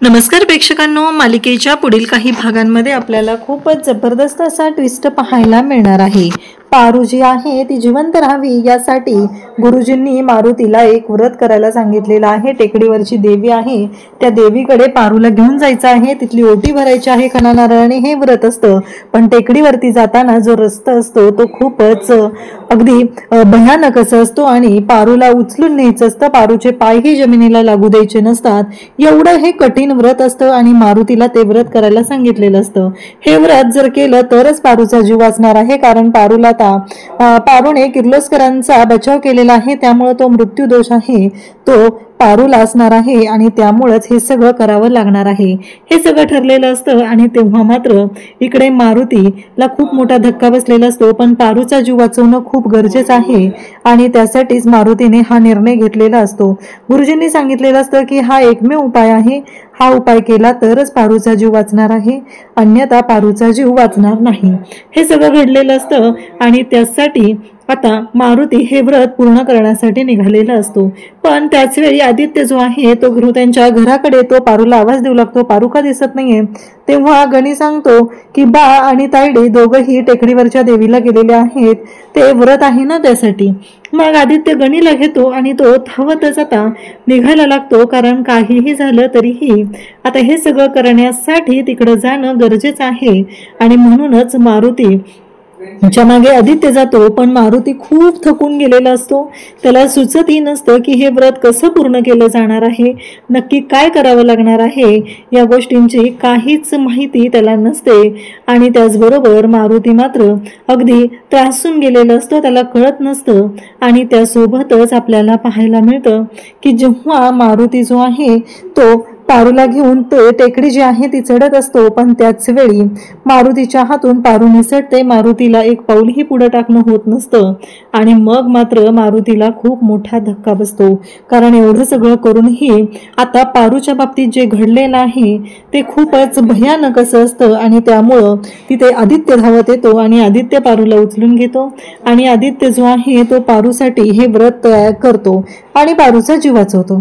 नमस्कार प्रेक्षकांनो, मालिकेच्या पुढील काही भागांमध्ये आपल्याला खूपच जबरदस्त असा ट्विस्ट पाहायला मिळणार आहे। पारू जी आहे ती जिवंत राहावी यासाठी गुरुजींनी मारुतीला एक व्रत करायला सांगितलेलं आहे। टेकडीवरची देवी आहे त्या देवीकडे पारूला घेऊन जायचं आहे, तिथली ओटी भरायची आहे खणा नारळाने। हे व्रत असतं, पण टेकडीवरती जाताना जो रस्ता असतो तो खूपच अगदी भयानक असतो आणि पारूला उचलून न्यायचं असतं। पारूचे पायही जमिनीला लागू द्यायचे नसतात, एवढं हे कठीण व्रत असतं आणि मारुतीला ते व्रत करायला सांगितलेलं असतं। हे व्रत जर केलं तरच पारूचा जीव वाचणार आहे, कारण पारूला पारूने किर्लोस्करांचा बचाव केलेला आहे, त्यामुळे तो मृत्यू दोष आहे तो पारूला असणार आहे आणि त्यामुळेच हे सगळं करावं लागणार आहे। हे सगळं ठरलेलं असतं आणि तेव्हा मात्र इकडे मारुतीला खूप मोठा धक्का बसलेला असतो, पण पारूचा जीव वाचवणं खूप गरजेचं आहे आणि त्यासाठीच मारुतीने हा निर्णय घेतलेला असतो। गुरुजींनी सांगितलेलं असतं की हा एकमेव उपाय आहे, हा उपाय केला तरच पारूचा जीव वाचणार आहे, अन्यथा पारूचा जीव वाचणार नाही। हे सगळं घडलेलं असतं आणि त्यासाठी आता मारुती हे व्रत पूर्ण करण्यासाठी निघालेला असतो। पण त्याच वेळी आदित्य जो आहे तो त्यांच्या घराकडे तो पारूला आवाज देऊ लागतो, पारू का दिसत नाहीये? तेव्हा गणी सांगतो की बा आणि तायडे दोघंही टेकडीवरच्या देवीला गेलेले आहेत, ते व्रत आहे ना त्यासाठी। मग आदित्य गणीला घेतो आणि तो धावतच आता निघायला लागतो, कारण काहीही झालं तरीही आता हे सगळं करण्यासाठी तिकडे जाणं गरजेचं आहे आणि म्हणूनच मारुती च्या मागे आदित्य जातो। पण मारुती खूप थकून गेलेला असतो, त्याला सुचतही नसतं की हे व्रत कसं पूर्ण केलं जाणार आहे, नक्की काय करावं लागणार आहे, या गोष्टींची काहीच माहिती त्याला नसते। आणि त्याचबरोबर मारुती मात्र अगदी त्रासून गेलेलं असतं, त्याला कळत नसतं। आणि त्यासोबतच आपल्याला पाहायला मिळतं की जेव्हा मारुती जो आहे तो पारूला घेऊन तो टेकडी जी आहे ती चढत असतो, पण त्याच वेळी मारुतीच्या हातून पारू निसटते, मारुतीला एक पाऊलही पुढे टाकणं होत नसतं। आणि मग मात्र मारुतीला खूप मोठा धक्का बसतो, कारण एवढं सगळं करूनही आता पारूच्या बाबतीत जे घडलेलं आहे ते खूपच भयानक असतं आणि त्यामुळं तिथे आदित्य धावत येतो आणि आदित्य पारूला उचलून घेतो आणि आदित्य जो आहे तो पारूसाठी हे व्रत तयार करतो आणि पारूचा जीव वाचवतो।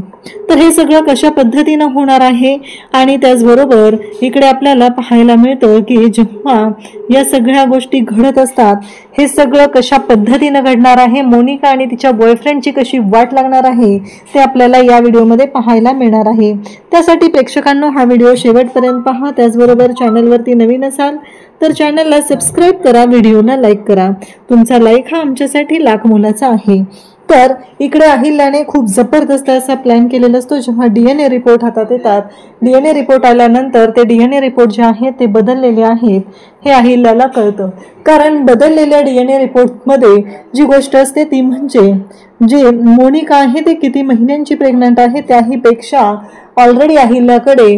तर हे सगळं कशा पद्धतीनं होणार आहे आणि त्याचबरोबर इकडे आपल्याला पाहायला मिळतं की जेव्हा या सगळ्या गोष्टी घडत असतात हे सगळं कशा पद्धतीनं घडणार आहे, मोनिका आणि तिच्या बॉयफ्रेंडची कशी वाट लागणार आहे ते आपल्याला या व्हिडिओमध्ये पाहायला मिळणार आहे। त्यासाठी प्रेक्षकांनो हा व्हिडिओ शेवटपर्यंत पहा। त्याचबरोबर चॅनलवरती नवीन असाल तर चॅनलला सबस्क्राईब करा, व्हिडिओला लाईक करा, तुमचा लाईक हा आमच्यासाठी लाख मोलाचा आहे। तर इकडे अहिल्याने खूप जबरदस्त असा प्लॅन केलेला असतो। जेव्हा DNA रिपोर्ट हातात येतात, DNA रिपोर्ट आल्यानंतर ते DNA रिपोर्ट जे आहेत ते बदललेले आहेत हे अहिल्याला कळतं, कारण बदललेल्या DNA रिपोर्टमध्ये जी गोष्ट असते ती म्हणजे जे मोनिका आहे ते किती महिन्यांची प्रेग्नंट आहे त्याही पेक्षा ऑलरेडी अहिल्याकडे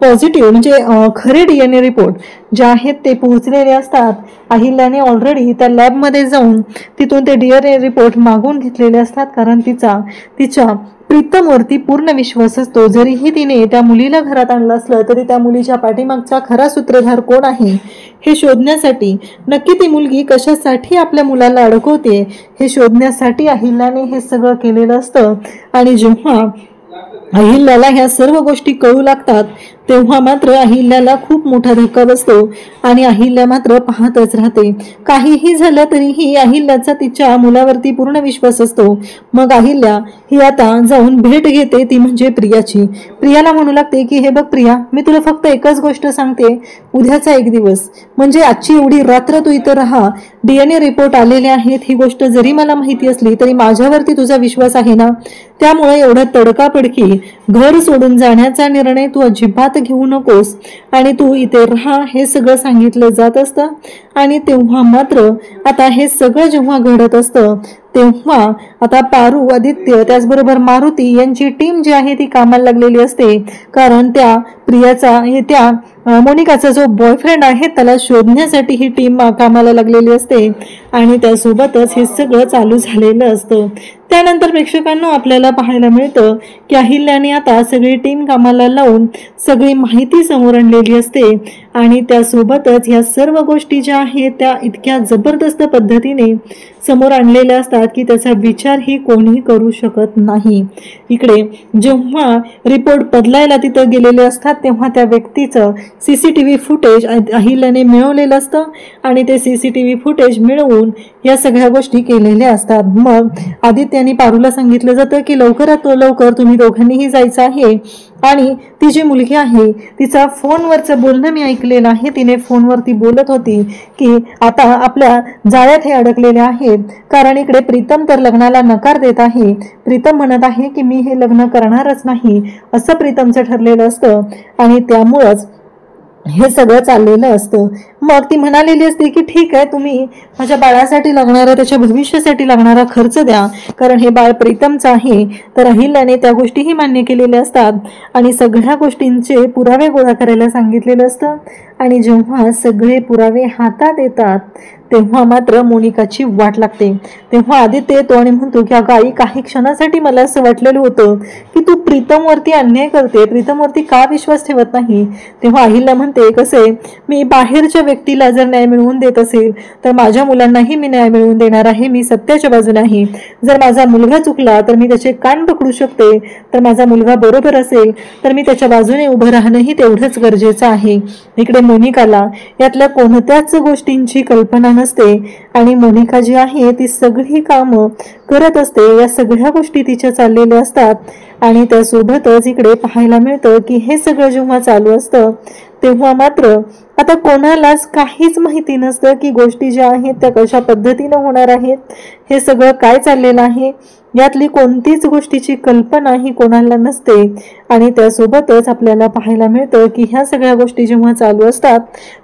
पॉझिटिव्ह म्हणजे खरे DNA रिपोर्ट जे आहेत ते पोहोचलेले असतात। अहिल्याने ऑलरेडी त्या लॅबमध्ये जाऊन तिथून ते DNA रिपोर्ट मागून घेतलेले असतात, कारण तिच्या प्रीतमवरती पूर्ण विश्वास असतो। जरीही तिने त्या मुलीला घरात आणलं असलं तरी त्या मुलीच्या पाठीमागचा खरा सूत्रधार कोण आहे हे शोधण्यासाठी, नक्की ती मुलगी कशासाठी आपल्या मुलाला अडकवते हे शोधण्यासाठी अहिल्याने हे सगळं केलेलं असतं। आणि जेव्हा अहिल्याला ह्या सर्व गोष्टी कळू लागतात तेव्हा मात्र अहिल्याला खूप मोठा धक्का बसतो आणि अहिल्या मात्र पाहतच राहते। काहीही झालं तरीही अहिल्याचा तिच्या मुलावरती पूर्ण विश्वास असतो। मग अहिल्या ही आता जाऊन भेट घेते, ती म्हणजे प्रियाची। प्रियाला म्हणू लागते की हे बघ प्रिया, मी तुला फक्त एकच गोष्ट सांगते, उद्याचा एक दिवस म्हणजे आजची एवढी रात्र तू इथं राहा, DNA रिपोर्ट आलेले आहेत ही गोष्ट जरी मला माहिती असली तरी माझ्यावरती तुझा विश्वास आहे ना, त्यामुळे एवढा तडकाफडकी घर सोडून जाण्याचा निर्णय तू अजिबात घेऊ नकोस आणि तू इथे राहा हे सगळं सांगितलं जात असतं। आणि तेव्हा मात्र आता हे सगळं जेव्हा घडत असतं तेव्हा आता पारू, आदित्य त्याचबरोबर मारुती यांची टीम जी आहे ती कामाला लागलेली असते, कारण त्या प्रियाचा त्या मोनिकाचा जो बॉयफ्रेंड आहे त्याला शोधण्यासाठी ही टीम कामाला लागलेली असते आणि त्यासोबतच हे सगळं चालू झालेलं असतं। त्यानंतर प्रेक्षकांना आपल्याला पाहायला मिळतं की अहिल्याने आता सगळी टीम कामाला लावून सगळी माहिती समोर आणलेली असते आणि त्यासोबतच ह्या सर्व गोष्टी ज्या आहेत त्या इतक्या जबरदस्त पद्धतीने समोर आणलेल्या असतात की त्याचा विचारही कोणी करू शकत नाही। इकडे जेव्हा रिपोर्ट बदलायला तिथं गेलेले असतात तेव्हा त्या व्यक्तीचं CCTV फुटेज अहिल्याने मिळवलेलं असतं आणि ते CCTV फुटेज मिळवून या सगळ्या गोष्टी केलेल्या असतात। मग आदित्याने पारूला सांगितलं जातं की लवकरात लवकर तुम्ही दोघांनीही जायचं आहे आणि ती जी मुलगी आहे तिचा फोनवरचं बोलणं मी ऐकलेलं आहे। तिने फोनवरती बोलत होती की आता आपल्या जाळ्यात हे अडकलेले आहेत कारण इकडे प्रीतम तर लग्नाला नकार देत आहे। प्रीतम म्हणत आहे की मी हे लग्न करणारच नाही असं प्रीतमचं ठरलेलं असतं आणि त्यामुळंच हे सगळं चाललेलं असतं। मग ती म्हणालेली असते की ठीक आहे तुम्ही माझ्या बाळासाठी लागणारा त्याच्या भविष्यासाठी लागणारा खर्च द्या कारण हे बाळ प्रीतमचं आहे। तर अहिल्याने त्या गोष्टीही मान्य केलेल्या असतात आणि सगळ्या गोष्टींचे पुरावे गोळा करायला सांगितलेलं असतं आणि जेव्हा सगळे पुरावे हातात येतात तेव्हा मात्र मोनिकाची वाट लागते। तेव्हा आदित्य येतो आणि म्हणतो की अगं आई काही क्षणासाठी मला असं वाटलेलं होतं की तू प्रीतमवरती अन्याय करते, प्रीतमवरती का विश्वास ठेवत नाही। तेव्हा अहिल्या म्हणते कसे मी बाहेरच्या व्यक्तीला जर न्याय मिळवून देत असेल तर माझ्या मुलांनाही मी न्याय मिळवून देणार आहे। मी सत्याच्या बाजूने आहे। जर माझा मुलगा चुकला तर मी त्याचे कान पकडू शकते, तर माझा मुलगा बरोबर असेल तर मी त्याच्या बाजूने उभं राहणंही तेवढंच गरजेचं आहे। इकडे मोनिकाला यातल्या कोणत्याच गोष्टींची कल्पना नसते आणि मोनिका जी आहे ती सगळी कामं करत असते। या सगळ्या गोष्टी तिच्या चाललेल्या असतात आणि त्यासोबतच इकडे पाहायला मिळतं की हे सगळं जेव्हा चालू असतं तेव्हा मात्र आता कोणालाच काहीच माहिती नसतं की गोष्टी ज्या आहेत त्या कशा पद्धतीने होणार आहेत, हे सगळं काय चाललेलं आहे यातली कोणतीच गोष्टीची कल्पना ही कोणाला नसते। आणि त्यासोबतच आपल्याला पाहायला मिळतं की ह्या सगळ्या गोष्टी जेव्हा चालू असतात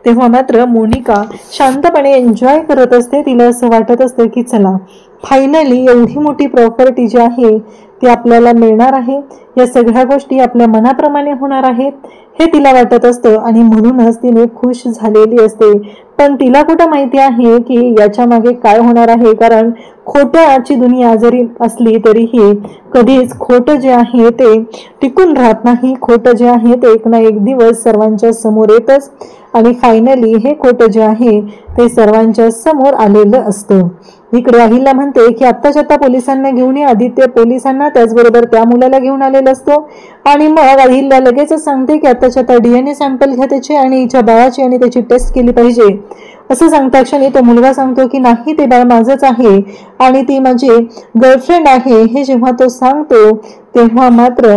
तेव्हा मात्र मोनिका शांतपणे एन्जॉय करत असते। तिला असं वाटत असतं की चला फायनली एवढी मोठी प्रॉपर्टी जी आहे ती आपल्याला मिळणार आहे, या सगळ्या गोष्टी आपल्या मनाप्रमाणे होणार आहेत हे तिला वाटत असतं आणि म्हणूनच तिने खुश झालेली असते। पण तिला कुठं माहिती आहे की याच्या मागे काय होणार आहे, कारण खोट्याची दुनिया जरी असली तरीही कधीच खोटं जे आहे ते टिकून राहत नाही। खोटं जे आहे ते एक ना एक दिवस सर्वांच्या समोर येतच आणि फायनली हे खोटं जे आहे ते सर्वांच्या समोर आलेलं असतं। इकडे अहिल्या म्हणते की आत्ताच्या आता पोलिसांना घेऊन ये। आदित्य पोलिसांना त्याचबरोबर त्या मुलाला घेऊन आलेला असतो आणि मग अहिल्या लगेच सांगते की आत्ताच्या आता DNA सॅम्पल घ्या त्याचे आणि हिच्या बाळाची आणि त्याची टेस्ट केली पाहिजे। असं सांगता क्षणी तो मुलगा सांगतो की नाही ते बाळ माझंच आहे आणि ती माझी गर्लफ्रेंड आहे। हे जेव्हा तो सांगतो तेव्हा मात्र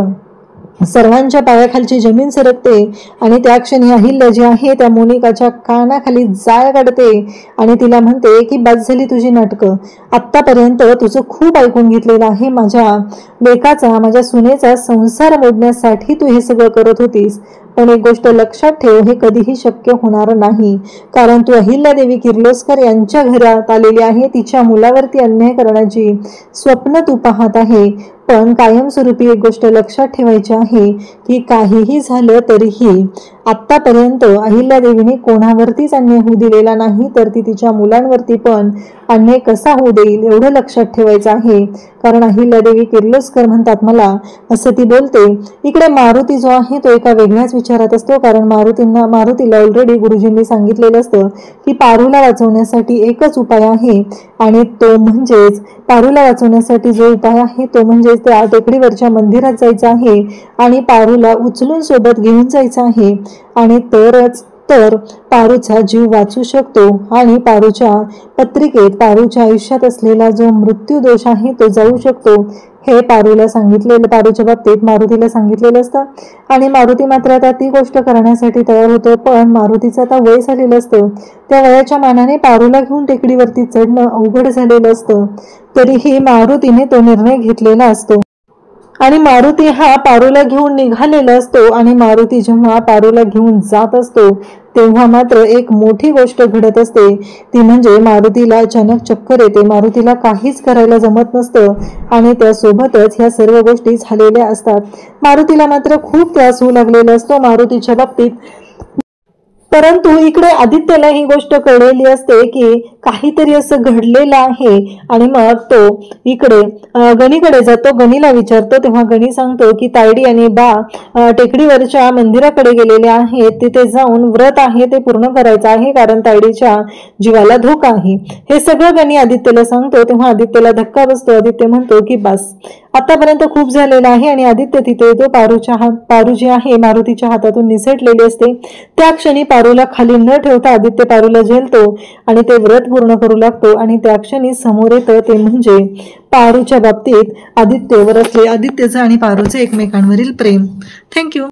सर्वांच्या पायाखालची जमीन सरकते आणि त्या क्षणी अहिल्या जी आहे त्या मोनिकाच्या कानाखाली जाळ काढते आणि तिला म्हणते की बस झाली तुझी नाटकं, आत्तापर्यंत तुझं खूप ऐकून घेतलेलं आहे। माझ्या लेकाचा माझ्या सुनेचा संसार मोडण्यासाठी तू हे सगळं करत होतीस, पण एक गोष्ट लक्षात ठेव हे कधीही शक्य होणार नाही कारण तू अहिल्यादेवी किर्लोस्कर यांच्या घरात आलेली आहे। तिच्या मुलावरती अन्याय करण्याची स्वप्न तू पाहत आहे, पण कायमस्वरूपी एक गोष्ट लक्षात ठेवायची आहे की काहीही झालं तरीही आत्तापर्यंत अहिल्यादेवीने कोणावरतीच अन्याय होऊ दिलेला नाही, तर ती तिच्या मुलांवरती पण अन्याय कसा होऊ देईल एवढं लक्षात ठेवायचं आहे। कारण अहिल्यादेवी किर्लोस्कर म्हणतात मला, असं ती बोलते। इकडे मारुती जो आहे तो एका वेगळ्याच विचारात असतो कारण मारुतीला ऑलरेडी गुरुजींनी सांगितलेलं असतं की पारूला वाचवण्यासाठी एकच उपाय आहे आणि तो म्हणजेच पारूला वाचवण्यासाठी जो उपाय आहे तो म्हणजेच त्या टेकडीवरच्या मंदिरात जायचं आहे आणि पारूला उचलून सोबत घेऊन जायचं आहे आणि तरच तर पारूचा जीव वाचू शकतो आणि पारूच्या पत्रिकेत पारूच्या आयुष्यात असलेला जो मृत्यू दोष आहे तो जाऊ शकतो। हे पारूला सांगितलेलं, पारूच्या बाबतीत मारुतीला सांगितलेलं असतं आणि मारुती मात्र आता ती गोष्ट करण्यासाठी तयार होतो। पण मारुतीचं आता वय झालेलं असतं, त्या वयाच्या मानाने पारूला घेऊन टेकडीवरती चढणं अवघड झालेलं असतं, तरीही मारुतीने तो निर्णय घेतलेला असतो आणि मारुती हा पारूला घेऊन निघालेला असतो आणि मारुती जेव्हा पारूला घेऊन जात असतो तेव्हा मात्र एक मोठी गोष्ट घडत असते, ती म्हणजे मारुतीला अचानक चक्कर येते। मारुतीला काहीच करायला जमत नसतं आणि त्यासोबतच ह्या सर्व गोष्टी झालेल्या असतात। मारुतीला मात्र खूप त्रास होऊ लागलेला असतो मारुतीच्या बाबतीत, परंतु इकडे आदित्यला ही गोष्ट कळलेली असते की काहीतरी असं घडलेलं आहे। आणि मग तो इकडे गणीकडे जातो, गणीला विचारतो, तेव्हा गणी सांगतो की तायडी आणि बा टेकडीवरच्या मंदिराकडे गेलेले आहेत, तिथे जाऊन व्रत आहे ते पूर्ण करायचं आहे, कारण तायडीच्या जीवाला धोका आहे। हे सगळं गणी आदित्यला सांगतो, तेव्हा आदित्यला धक्का बसतो। आदित्य म्हणतो की बस आतापर्यंत खूप झालेलं आहे। आणि आदित्य तिथे येतो। पारू जी आहे मारुतीच्या हातातून निसटलेली असते। त्या क्षणी पारूला खाली न ठेवता आदित्य पारूला झेलतो आणि ते व्रत पूर्ण करू लागतो। आणि त्या क्षणी समोर येतं ते म्हणजे पारूच्या बाबतीत आदित्यचं आणि पारूचं एकमेकांवरील प्रेम। थँक्यू।